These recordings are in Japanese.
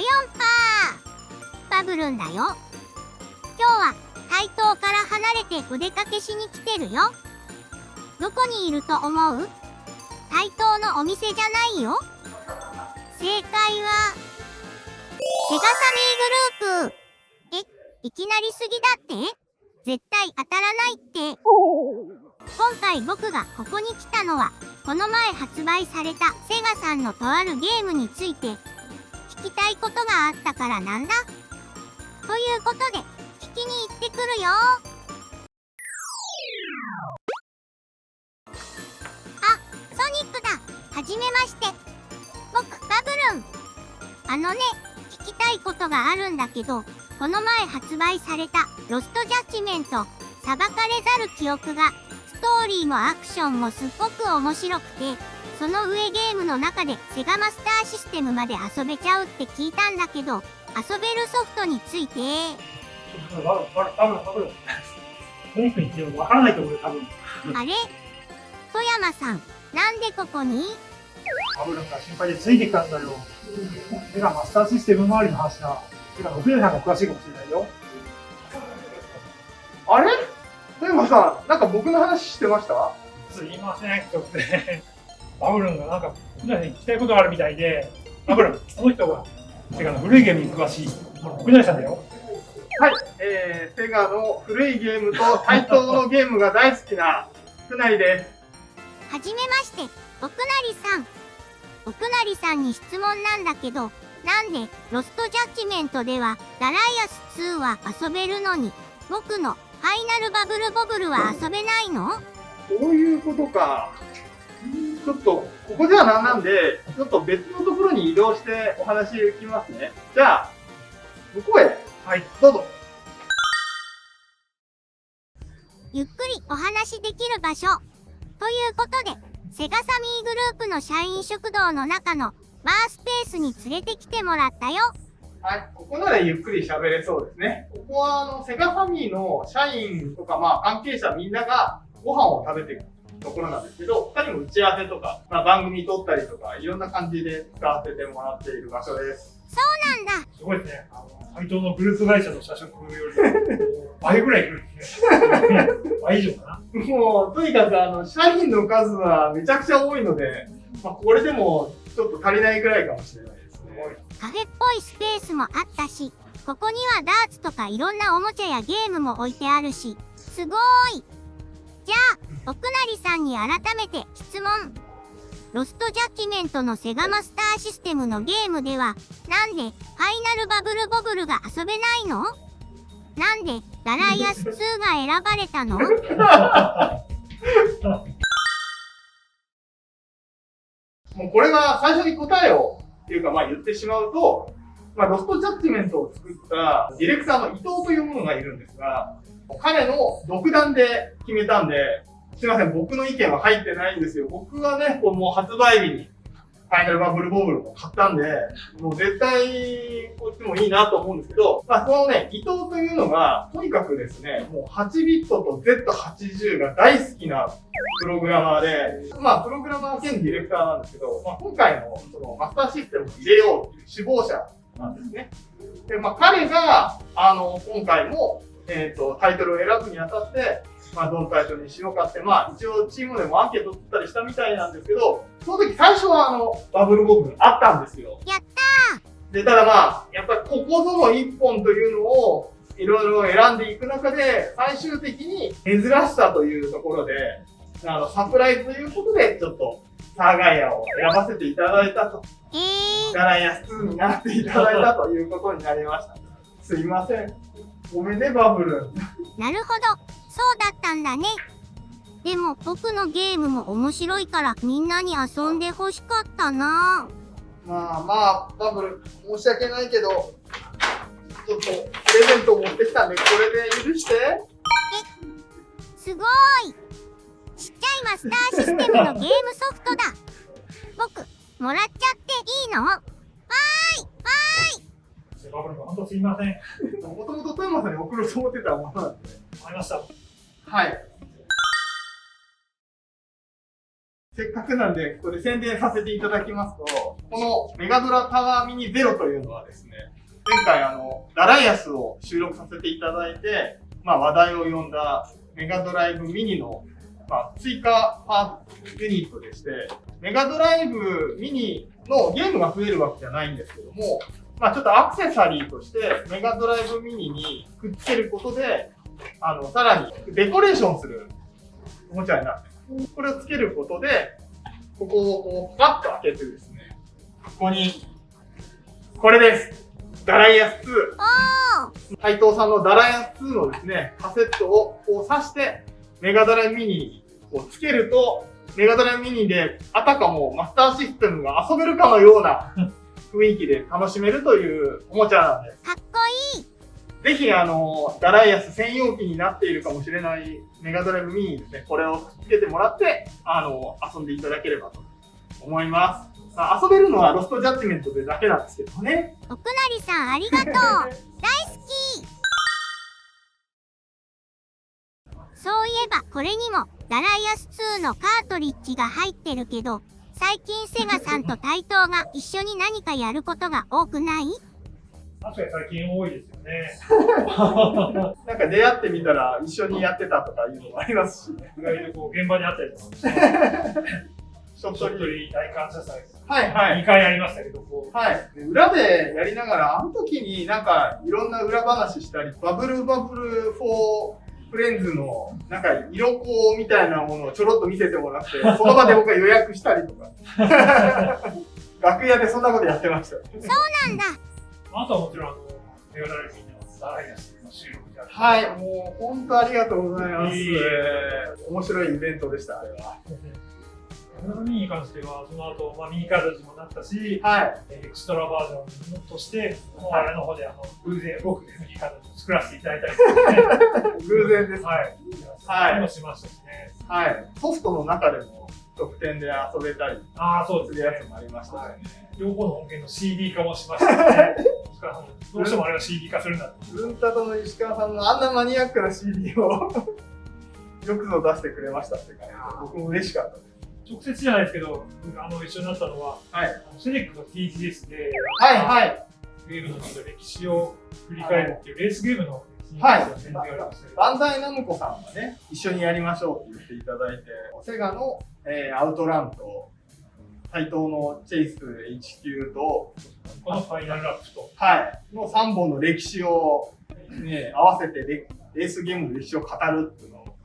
はよんぱーバブルンだよ。今日は台東から離れてお出かけしに来てるよ。どこにいると思う？台東のお店じゃないよ。正解はセガサミーグループ。いきなりすぎだって？絶対当たらないって。今回僕がここに来たのは、この前発売されたセガさんのとあるゲームについて聞きたいことがあったからなんだ。ということで、聞きに行ってくるよ。あ、ソニックだ。はじめまして。僕、バブルン。聞きたいことがあるんだけど、この前発売されたロストジャッジメント、裁かれざる記憶が、ストーリーもアクションもすっごく面白くて、その上ゲームの中でセガマスターシステムまで遊べちゃうって聞いたんだけど、遊べるソフトについて。多分。ソニックに言ってもわからないと思うよ、多分。あれ？富山さん、なんでここに？バブルが心配でついてきたんだよ。セガマスターシステム周りの話だ。てか、奥田さんが詳しいかもしれないよ。あれ富山さん、なんか僕の話してました？すいません、突然。バブルンがなんか、奥田さんに聞きたいことがあるみたいで、バブルン、その人が、セガの古いゲームに詳しい、奥田さんだよ。はい、セガの古いゲームと対等のゲームが大好きな福成です。はじめまして、奥成さん。奥成さんに質問なんだけど、なんでロストジャッジメントではダライアス2は遊べるのに、僕のファイナルバブルボブルは遊べないの？そういうことか。ちょっと、ここではなんで、ちょっと別のところに移動してお話聞きますね。じゃあ、向こうへ。はい、どうぞ。ゆっくりお話できる場所。ということで、セガサミーグループの社員食堂の中のバースペースに連れてきてもらったよ。はい、ここならゆっくり喋れそうですね。ここはセガファミリーの社員とか関係者みんながご飯を食べてるところなんですけど、他にも打ち合わせとか、番組撮ったりとか、いろんな感じで使わせてもらっている場所です。そうなんだ。すごいですね。台東のグループ会社の社食より倍ぐらい来るんですね。倍以上かな。もう、とにかく社員の数はめちゃくちゃ多いので、これでもちょっと足りないぐらいかもしれないですね。カフェっぽいスペースもあったし、ここにはダーツとかいろんなおもちゃやゲームも置いてあるし、すごーい。じゃあ、奥成さんに改めて質問。ロストジャッジメントのセガマスターシステムのゲームでは、なんでファイナルバブルボブルが遊べないの？なんでダライアス2が選ばれたの？もうこれが最初に答えをっていうか言ってしまうと、ロストジャッジメントを作ったディレクターの伊藤というものがいるんですが、彼の独断で決めたんで、すいません、僕の意見は入ってないんですよ。僕はね、もう発売日にファイナルバブルボブルを買ったんで、もう絶対こっちもいいなと思うんですけど、そのね、伊藤というのが、とにかくですね、もう8ビットと Z80 が大好きなプログラマーで、プログラマー兼ディレクターなんですけど、今回のそのマスターシステムを入れようという志望者なんですね。で、彼が、今回も、タイトルを選ぶにあたって、どのタイトルにしようかって、一応チームでもアンケート取ったりしたみたいなんですけど、その時最初はバブルボブルあったんですよ。やったー。で、ただやっぱりここぞの一本というのをいろいろ選んでいく中で、最終的に珍しさというところで、サプライズということで、ちょっとサーガイアを選ばせていただいたと。ダライアス2になっていただいたということになりました。すいません。ごめんね、バブル。なるほど。そうだったんだね。でも僕のゲームも面白いからみんなに遊んでほしかったな。バブル、申し訳ないけど、ちょっとプレゼント持ってきたんで、これで許して。すごーい。ちっちゃいマスターシステムのゲームソフトだ。僕、もらっちゃっていいの？わーい。バブルが本当すいません。もともと富山さんに送ろうと思ってたものなんで。わかりました。はい。せっかくなんで、ここで宣伝させていただきますと、このメガドラタワーミニゼロというのはですね、前回ダライアスを収録させていただいて、話題を呼んだメガドライブミニの、追加パーユニットでして、メガドライブミニのゲームが増えるわけじゃないんですけども、ちょっとアクセサリーとしてメガドライブミニにくっつけることで、さらにデコレーションするおもちゃになってます。これをつけることで、ここをこうパカッと開けてですね、ここに、これです。ダライアス2。斉藤さんのダライアス2のですね、カセットをこう挿して、メガドライブミニにこうつけると、メガドライブミニであたかもマスターシステムが遊べるかのような雰囲気で楽しめるというおもちゃなんです。かっこいい。ぜひダライアス専用機になっているかもしれないメガドライブミニにですね、これをつけてもらって、遊んでいただければと思います。遊べるのはロストジャッジメントでだけなんですけどね。奥成さんありがとう。大好き。そういえばこれにもダライアス2のカートリッジが入ってるけど、最近セガさんと対等が一緒に何かやることが多くない？確かに最近多いですよね。なんか出会ってみたら一緒にやってたとかいうのもありますしね。意外とこう現場にあったりとかして、ちょっ鳥取大感謝祭はいはい2回ありましたけど、はい。で裏でやりながら、あの時になんかいろんな裏話したり、バブルフォーフレンズのなんか色子みたいなものをちょろっと見せてもらって、その場で僕が予約したりとか。楽屋でそんなことやってました。そうなんだ。あとはもちろんメガドライブミニのダライアスの収録である。はい、もう本当ありがとうございます。いい面白いイベントでした、あれは。メガドライブミニに関しては、その後、ミニカードにもなったし、はい。エクストラバージョンとして、我々の方で偶然僕でミニカードを作らせていただいたりとかね。偶然です。はい。はいもしましたしね。はい。ソフトの中でも特典で遊べたりああ、そうすですね。るやつもありましたね。両方の音源の CD 化もしましたね。どうしてもあれは CD 化するんだって。ズンタとの石川さんのあんなマニアックな CD をよくぞ出してくれましたって感じで、僕も嬉しかったです。直接じゃないですけど、一緒になったのは、はい。セネックの TGS で、はいはい。ゲームの歴史を振り返るっていうレースゲームのはい展示がありましたけど、バンダイナムコさんがね、一緒にやりましょうって言っていただいて、セガの、アウトランと、対等のチェイス HQ と、このファイナルラップと、はい、の3本の歴史を、ね、合わせてレースゲームの歴史を語るっていうのを、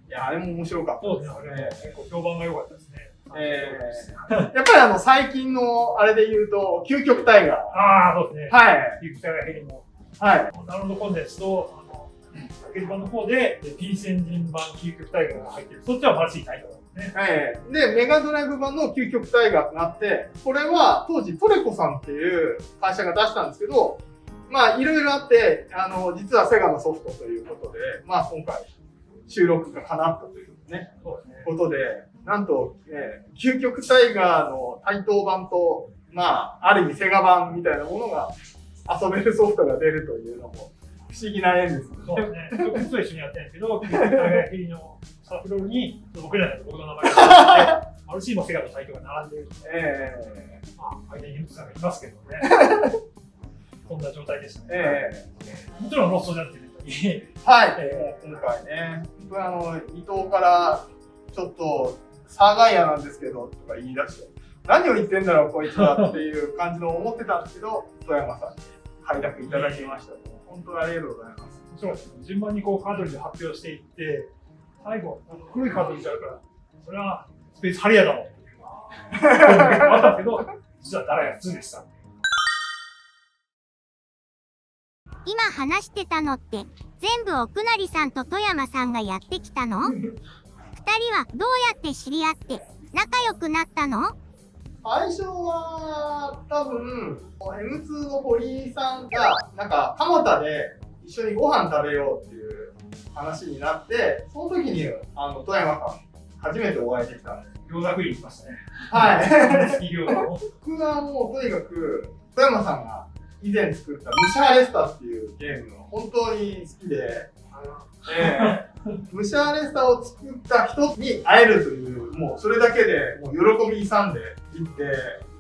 いや、あれも面白かったそうですね、あれ結構評判が良かったですね。やっぱり最近のあれで言うと、究極タイガー。ああ、そうですね。はい。ユクタガヘリも、はい。ダウンロードコンテンツと、パッケージ版の方で、ピースエンジン版究極タイガーが入ってる。そっちはマジタイトルですね。で、メガドライブ版の究極タイガーってなって、これは当時トレコさんっていう会社が出したんですけど、いろいろあって、実はセガのソフトということで、今回収録が叶ったというね、ことで、なんと、究極タイガーの対等版と、ある意味セガ版みたいなものが遊べるソフトが出るというのも不思議な縁ですね。そうですね。直接と一緒にやってるんですけど、究極タイガーヘリのスタッフロールに僕らの僕の名前があって、マルチーもセガとサイトが並んでるので、間にユーザーがいますけどね。こんな状態でしたね。もちろんロストジャッジメントに。はい。今回ね、伊藤からちょっとサーガイアなんですけどとか言い出して、何を言ってんだろうこいつはっていう感じの思ってたんですけど、富山さんに快諾いただきました。本当にありがとうございます。そうですね。順番にこうカードリーで発表していって、最後、黒いカードリーがあるから、それはスペースハリアだもんっていうのがあったんですけど、実はダライア2でした。今話してたのって全部奥成さんと富山さんがやってきたの？二人はどうやって知り合って仲良くなったの？最初は多分 M2 の堀井さんがなんか蒲田で一緒にご飯食べようっていう話になって、その時に富山さん初めてお会いできたんです。餃子食いに行きましたね。はい。好き餃子を。僕はもうとにかく富山さんが以前作ったムシャーレスタっていうゲームが本当に好きで、ムシャーレスタを作った人に会えるという、もうそれだけでもう喜び勇んでいって、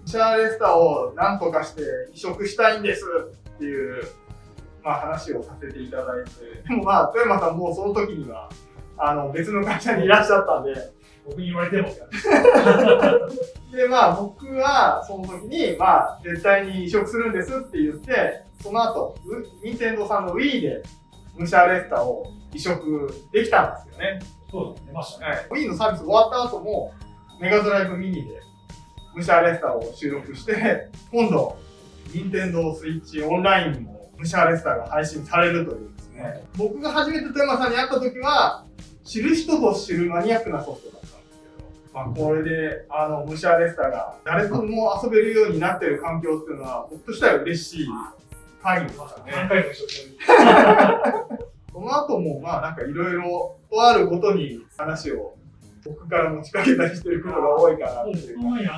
ムシャーレスタを何とかして移植したいんですっていう、話をさせていただいて、でも富山さんもうその時には、別の会社にいらっしゃったんで、僕に言われても。で、僕はその時に、絶対に移植するんですって言って、その後、任天堂さんの Wii でムシャーレスタを移植できたんですよね。そうですね、出ましたね。Wii のサービス終わった後も、メガドライブミニでムシャーレスタを収録して、今度、任天堂スイッチオンラインにもムシャーレスタが配信されるというですね。僕が初めて富山さんに会った時は、知る人ぞ知るマニアックなソフトだったんですけど、これで、ムシャーレスタが誰とも遊べるようになっている環境っていうのは、僕としては嬉しい限りでしたね。何回も一緒に。その後も、いろいろとあるごとに話を僕から持ちかけたりしてることが多いかなっていう。その前に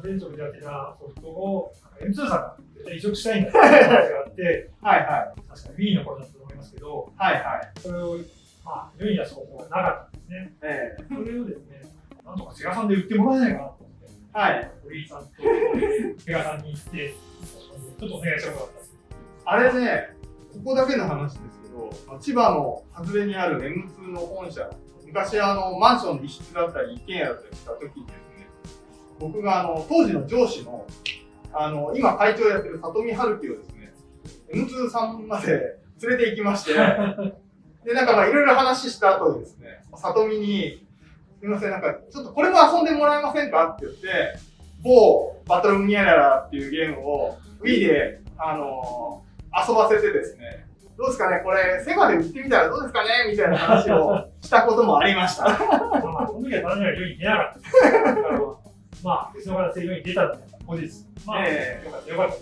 店長でやってたソフトを M2 さんが移植したいんだって話があって、はいはい。確かに Wii の頃だったと思いますけど、はいはい。それを世に出す方法がなかったんですね。それをですね、なんとかセガさんで売ってもらえないかなと思って、はい。堀井さんとセガさんに行って、ちょっとお願いしたことがあったんです。あれね、ここだけの話ですけど、千葉の外れにある M2 の本社、昔マンションの一室だったり一軒家だったりした時にですね、僕が当時の上司の、今会長やってる里見春樹をですね、M2 さんまで連れて行きまして、で、いろいろ話した後でですね、里見に、すみません、ちょっとこれも遊んでもらえませんかって言って、某バトルムニャララっていうゲームを Wii で、遊ばせてですね、どうですかね、これ、セガで売ってみたらどうですかねみたいな話をしたこともありました。その時は残念ながら世に出なかったですけど、別の形で世に出たんで、後日。よかった、よかった。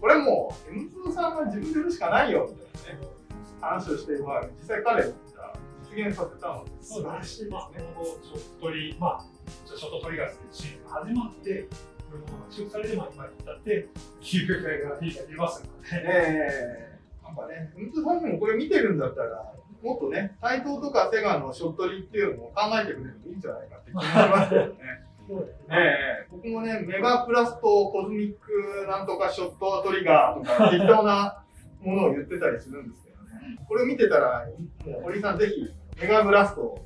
これもう、M2 さんが自分で売るしかないよ、みたいなね、話をして、実際彼が実現させたので、素晴らしいですね。ショットトリ、ショットトリガーズシーンが始まって、これも移植されて今に至って、9回が出ますからね。M2 さんにもこれ見てるんだったら、もっとね、タイトーとかセガのショットリっていうのを考えてくれるといいんじゃないかって気がしますけどね。僕もね、メガプラストコズミックなんとかショットトリガーとか適当なものを言ってたりするんですけどね。これを見てたら、もう堀井さんぜひメガブラスト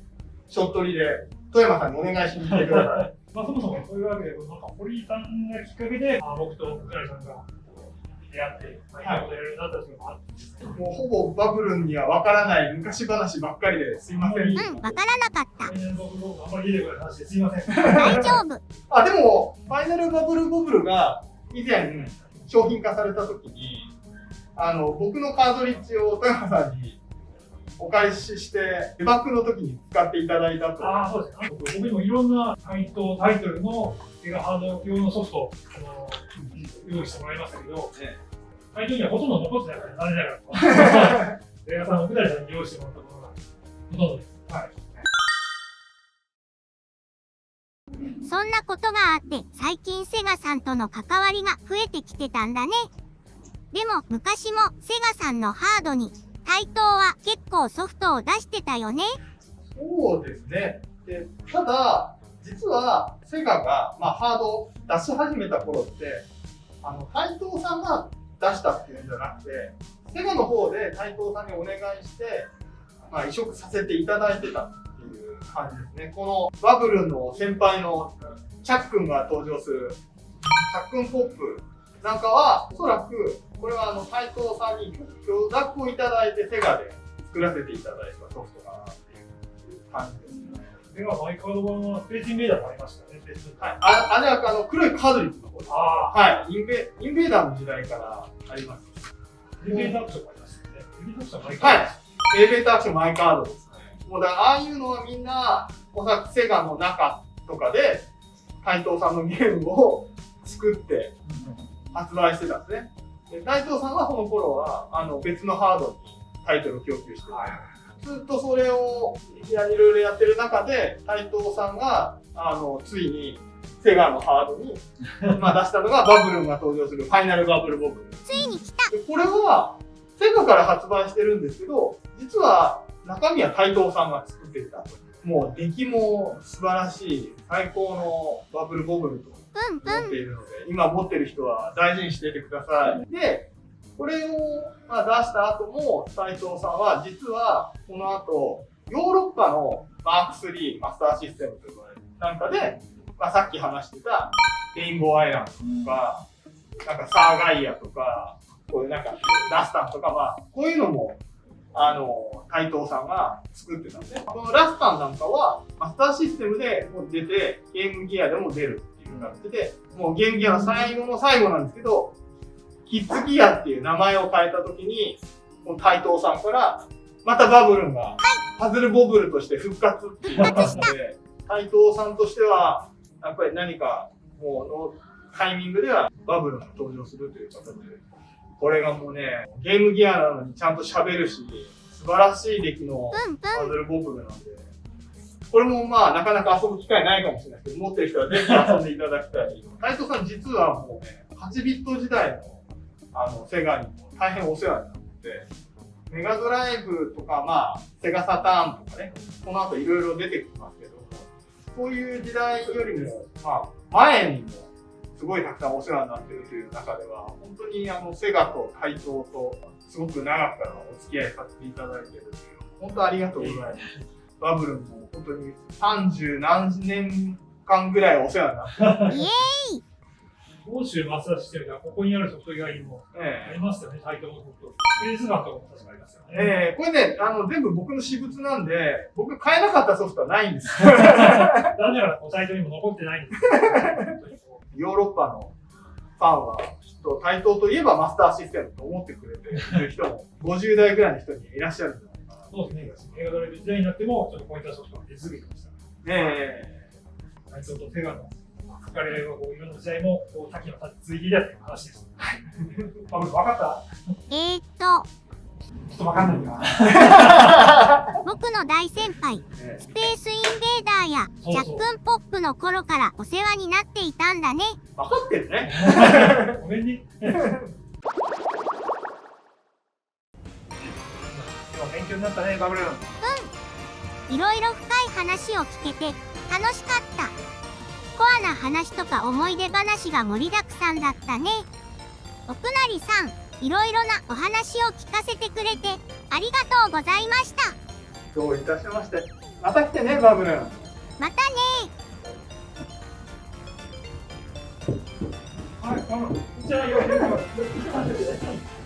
ショットリで富山さんにお願いしに行ってください。そもそもそういうわけで、堀井さんがきっかけで、僕と福成さんが出会って、いろんなことやるようになったというのもあって、もうほぼバブルンにはわからない昔話ばっかりですいません。わからなかった。あんまり出てこない話ですいません。大丈夫。でも、ファイナルバブルボブルが以前商品化された時に、僕のカートリッジを富山さんにお返しして、デバッグの時に使っていただいたと。そうですね。僕にもいろんなタイトルのセガハード用のソフトを用意してもらいましたけど、タイトルにはほとんど残ってないから残念ながら。セガさん、福成さんに用意してもらったものがほとんどです。そんなことがあって、最近セガさんとの関わりが増えてきてたんだね。でも、昔もセガさんのハードに、タイトーは結構ソフトを出してたよね。そうですね。で、ただ、実はセガが、ハードを出し始めた頃って、タイトーさんが出したっていうんじゃなくて、セガの方でタイトーさんにお願いして、移植させていただいてたっていう感じですね。このバブルの先輩のチャックンが登場する、チャックンポップなんかは、おそらく、これはタイトーさんに許諾をいただいて、セガで作らせていただいたソフトかなっていう感じですね。セガマイカード版のスペースインベーダーもありましたね。はい。あれは黒いカードリッジの方です。はい。インベーダーの時代からあります。エレベーターアクションもありましたよね。エレベーターアクションマイカード。はい。エレベーターアクションマイカードですね。もうだから、ああいうのはみんな、おそらくセガの中とかで、タイトーさんのゲームを作って発売してたんですね。で、タイトーさんはその頃は、別のハードにタイトルを供給してて、ずっとそれをいろいろやってる中で、タイトーさんが、ついにセガのハードに、まあ出したのがバブルンが登場するファイナルバブルボブル。ついに来た。でこれは、セガから発売してるんですけど、実は中身は台東さんが作ってた。もう出来も素晴らしい、最高のバブルボブルとうん思っているので、今持ってる人は大事にしていてください。で、これをまあ出した後も、台東さんは実はこの後、ヨーロッパのマーク3マスターシステムというかなんかで、まあ、さっき話してたレインボーアイランドとか、なんかサーガイアとか、こういうなんかラスタンとか、まあ、こういうのも、台東さんが作ってたんで、このラスタンなんかはマスターシステムでも出て、ゲームギアでも出るっていう感じで、もうゲームギアの最後の最後なんですけど、キッズギアっていう名前を変えたときに、この台東さんから、またバブルンが、パズルボブルとして復活っていうので、台東さんとしては、やっぱり何か、もうのタイミングではバブルンが登場するという形で、これがもうね、ゲームギアなのにちゃんと喋るし、素晴らしい出来のパズルボブルなんで、これもまあなかなか遊ぶ機会ないかもしれないですけど、持ってる人はぜひ遊んでいただきたい。台東さん実はもうね、8ビット時代のセガにも大変お世話になってて、メガドライブとか、まあ、セガサターンとかね、この後いろいろ出てきますけども、そういう時代よりも、まあ、前にもすごいたくさんお世話になっているという中では、本当にセガと台東とすごく長くからお付き合いさせていただいているという、本当ありがとうございます。バブルも本当に30何年間ぐらいお世話になってイエーイ。欧州マスターシステムではここにあるソフト以外にもありますよね、タイトルのソフト。スペースガンとかも確かありますよね。これね、全部僕の私物なんで、僕買えなかったソフトはないんですよ。残念ながらサイトにも残ってないんですヨーロッパのファンは、きっと台東といえばマスターシステムと思ってくれている人も、50代ぐらいの人にいらっしゃるんじゃないかな。そうですね、映画ドライブ時代になっても、ちょっとポイントソフトが出続けてました。タイトルとセガの書かれがこういろんな時代も多岐の続いていたという話です。バブル分かった？ちょっと分かんないか。僕の大先輩、スペースインベーダーやジャックンポップの頃からお世話になっていたんだね。分かってるね。ごめんね。勉強になったね、バブル。いろいろ深い話を聞けて楽しかった。コアな話とか思い出話が盛りだくさんだったね。奥成さん、いろいろなお話を聞かせてくれてありがとうございました。どういたしまして。また来てね、バブル。またね。はい、こちらよろしくお願いします。